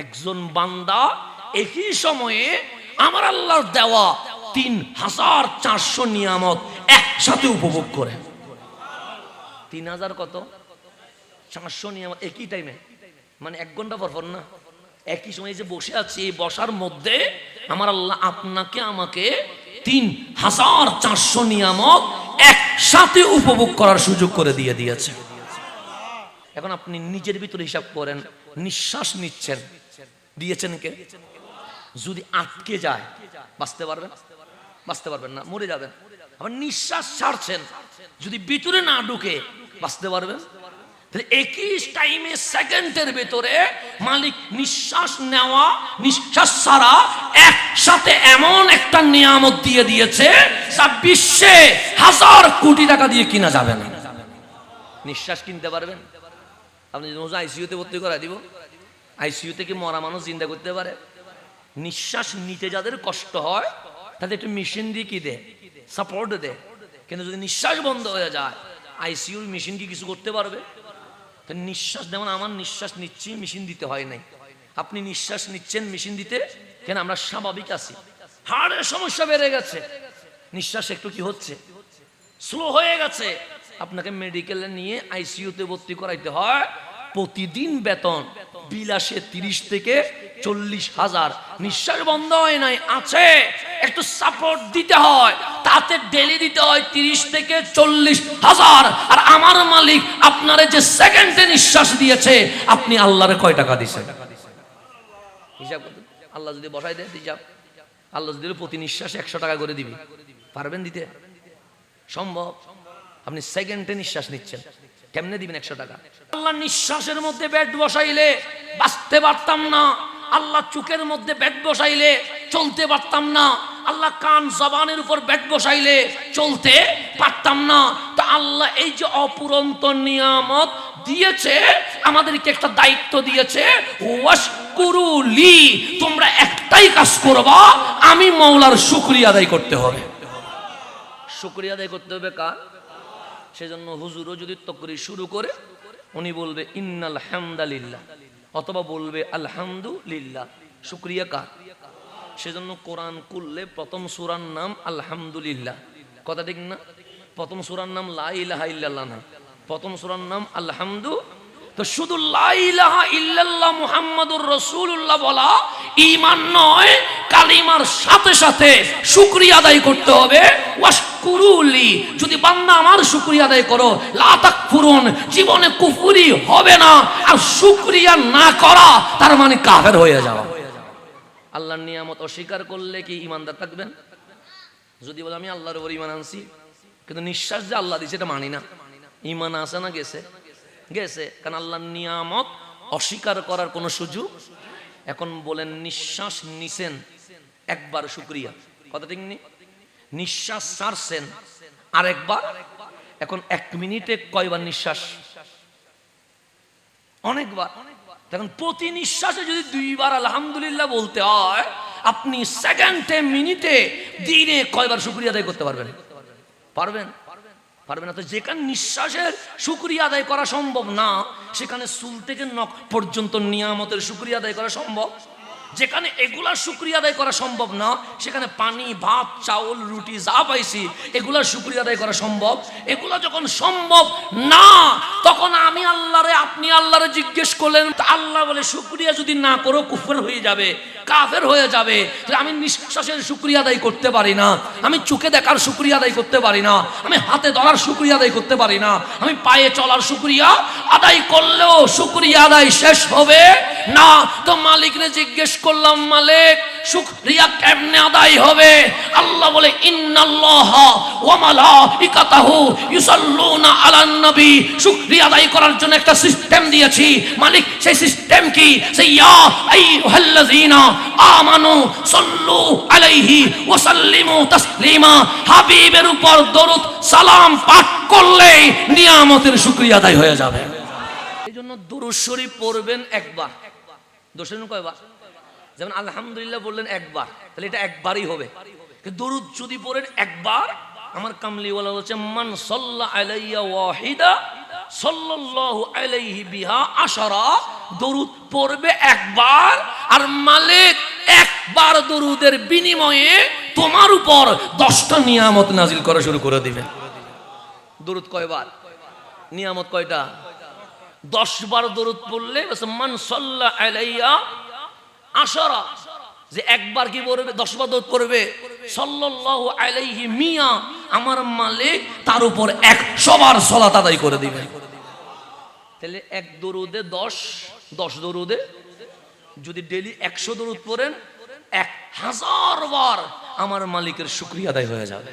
একজন বান্দা একই সময়ে আমার আল্লাহর দেওয়া ৩,৪০০ নিয়ামত একসাথে উপভোগ করে। ৩,০০০ কত ৪০০ নিয়ামত একই টাইমে, মানে ১ ঘন্টা পর না, একই সময় যে বসে আছি, এই বসার মধ্যে আমার আল্লাহ আপনাকে আমাকে ৩,৪০০ নিয়ামত একসাথে উপভোগ করার সুযোগ করে দিয়েছে। এখন আপনি নিজের ভিতরে হিসাব করেন, নিঃশ্বাস নিচ্ছেন, দিয়েছেন কে? যদি আটকে যায় বাঁচতে পারবেন? বাঁচতে পারবেন না, মরে যাবেন। আবার নিঃশ্বাস ছাড়ছেন, যদি ভিতরে না ঢুকে বাঁচতে পারবেন? তাহলে একই টাইমে সেকেন্ডের ভিতরে মালিক নিঃশ্বাস নেওয়া নিঃশ্বাস ছাড়া একসাথে এমন একটা নিয়ামত দিয়ে দিয়েছে যা বিশ্বে ১,০০০ কোটি টাকা দিয়ে কিনা যাবে না। নিঃশ্বাস কিনতে পারবেন? আপনি যদি আইসিইউতে ভর্তি করা দিব, আইসিইউ থেকে মরা মানুষ চিন্তা করতে পারে? নিঃশ্বাস নিতে যাদের কষ্ট হয় তাদের একটু মেশিন দিয়ে কি দেয়, সাপোর্ট দেয়। কিন্তু যদি নিঃশ্বাস বন্ধ হয়ে যায়, আইসিইউর মেশিন কি কিছু করতে পারবে? নিঃশ্বাস, যেমন আমার নিঃশ্বাস নিচ্ছি, মেশিন দিতে হয় নাই। আপনি নিঃশ্বাস নিচ্ছেন, মেশিন দিতে কেন? আমরা স্বাভাবিক আছি। হার্টের সমস্যা বেড়ে গেছে, নিঃশ্বাস একটু কি হচ্ছে, স্লো হয়ে গেছে, আপনাকে মেডিকেলে নিয়ে আইসিইউতে ভর্তি করাইতে হয়। প্রতিদিন বেতন বিলাসে ৩০ থেকে ৪০,০০০। নিঃশ্বাস বন্ধ হয় নাই, আছে, একটু সাপোর্ট দিতে হয়, তাতে ডেলি দিতে হয় ৩০ থেকে ৪০,০০০। আর আমার মালিক আপনারে যে সেকেন্ডে নিঃশ্বাস দিয়েছে, আপনি আল্লাহরে কয় টাকা দিয়েছেন হিসাব করুন। আল্লাহ যদি বসাই দেয় হিসাব, আল্লাহ যদি প্রতি নিঃশ্বাসে ১০০ টাকা করে দিবি, পারবেন দিতে? সম্ভব? আপনি সেকেন্ডে নিঃশ্বাস নিচ্ছেন, কেমনে দিবেন ১০০ টাকা? আল্লাহ নিঃশ্বাসের মধ্যে ব্যাট বসাইলে বাঁচতে পারতাম না, আল্লাহ চোখের মধ্যে ব্যাট বসাইলে চলতে পারতাম না, আল্লাহ কান জবানের উপর ব্যাট বসাইলে চলতে পারতাম না। তো আল্লাহ এই যে অপুরন্ত নিয়ামত দিয়েছে, আমাদেরকে একটা দায়িত্ব দিয়েছে, ওয়াশকুরুলি, তোমরা একটাই কাজ করবা, আমি মাওলার শুকরিয়া আদায় করতে হবে। শুকরিয়া আদায় করতে হবে কার? সেজন্য হুজুরও যদি তাকরীর শুরু করে, উনি বলবে ইন্নাল হামদালিল্লাহ, অথবা বলবে আলহামদুলিল্লাহ। শুকরিয়া কার? সেজন্য কোরআন খুললে প্রথম সূরার নাম আলহামদুলিল্লাহ, কথা ঠিক না? প্রথম সূরার নাম লা ইলাহা ইল্লাল্লাহ না, প্রথম সূরার নাম আলহামদু। তো শুধু লা ইলাহা ইল্লাল্লাহ মুহাম্মাদুর রাসূলুল্লাহ বলা ঈমান নয়, কালিমার সাথে সাথে শুকরিয়া আদায় করতে হবে। ওয়াশকুরুলি, যদি বান্দা আমার শুকরিয়া আদায় করো, লা তাকফুরুন, জীবনে কুফরি হবে না। আর শুকরিয়া না করা তার মানে কাফের হয়ে যাওয়া। আল্লাহর নিয়ামত অস্বীকার করলে কি ঈমানদার থাকবেন? যদি বলে আমি আল্লাহর উপর ঈমান আনছি, কিন্তু নিঃশ্বাস যে আল্লাহ দিয়েছে এটা মানি না, ঈমান আছে না? গেছে, গেছে। কারণ আল্লাহর নিয়ামত অস্বীকার করার কোনো সুযোগ। এখন বলেন, নিঃশ্বাস নিছেন একবার শুকরিয়া, কথা ঠিক নেই? নিঃশ্বাস ছাড়ছেন আরেকবার। এখন ১ মিনিটে কয়বার নিঃশ্বাস? অনেকবার। তখন প্রতি নিঃশ্বাসে যদি ২ বার আলহামদুলিল্লাহ বলতে হয়, আপনি সেকেন্ডে, মিনিটে, দিনে কয়বার শুকরিয়া আদায় করতে পারবেন? পারবেন? পারবেন না। তো যেখানে নিঃশ্বাসের শুকরিয়া আদায় করা সম্ভব না, সেখানে চুল থেকে নখ পর্যন্ত নিয়ামতের শুকরিয়া আদায় করা সম্ভব? যেখানে এগুলার শুকরিয়া আদায় করা সম্ভব না, সেখানে পানি, ভাত, চাউল, রুটি যা পাইছি এগুলার শুকরিয়া আদায় করা সম্ভব? এগুলা যখন সম্ভব না, তখন আমি আল্লাহরে, আপনি আল্লাহরে জিজ্ঞেস করলেন, আল্লাহ বলে শুকরিয়া যদি না করো কুফর হয়ে যাবে, কাফের হয়ে যাবে। আমি নিঃশ্বাসের শুকরিয়া আদায় করতে পারি না, আমি চোখে দেখার শুকরিয়া আদায় করতে পারি না, আমি হাতে ধরার শুকরিয়া আদায় করতে পারি না, আমি পায়ে চলার শুকরিয়া আদায় করলেও শুকরিয়া আদায় শেষ হবে না। তো মালিকরে জিজ্ঞেস করলাম, মালিক শুকরিয়া কেমনে আদায় হবে? আল্লাহ বলে ইন্নাল্লাহা ওয়া মালাইকাতাহু ইউসাল্লুনা আলান নবী। শুকরিয়া আদায় করার জন্য একটা সিস্টেম দিয়েছি। মালিক সেই সিস্টেম কি? সেই ইয়া আইয়ুহাল্লাযিনা আমানু সাল্লু আলাইহি ওয়া সাল্লিমু তাসলিমা, হাবিবের উপর দরুদ সালাম পাঠ করলে নিয়ামতের শুকরিয়া আদায় হয়ে যাবে। এইজন্য দুরূদ শরীফ পড়বেন একবার। দোষের কয়বার? যেমন আলহামদুলিল্লাহ বললেন একবার, তাহলে এটা একবারই হবে। দরুদ যদি পড়েন একবার, আমার কামলিওয়ালা বলছে মান সাল্লা আলাইয়া ওয়াহিদা সাল্লাল্লাহু আলাইহি বিহা আশারা দরুদ পড়বে একবার, আর মালিক একবার দরুদের বিনিময়ে তোমার উপর 10টা নিয়ামত নাজিল করা শুরু করে দিবে। দরুদ কয়বার? নিয়ামত কয়টা? 10 বার দরুদ পড়লে মান সাল্লা আলাইয়া আশারা, যে একবার কি পড়বে 10 বার দরুদ পড়বে সাল্লাল্লাহু আলাইহি মিয়া, আমার মালিক তার উপর 100 বার সালাত আদায় করে দিবে। তাহলে এক দরুদে 10 দরুদে যদি ডেইলি 100 দরুদ পড়েন 1000 বার আমার মালিকের শুকরিয়া আদায় হয়ে যাবে।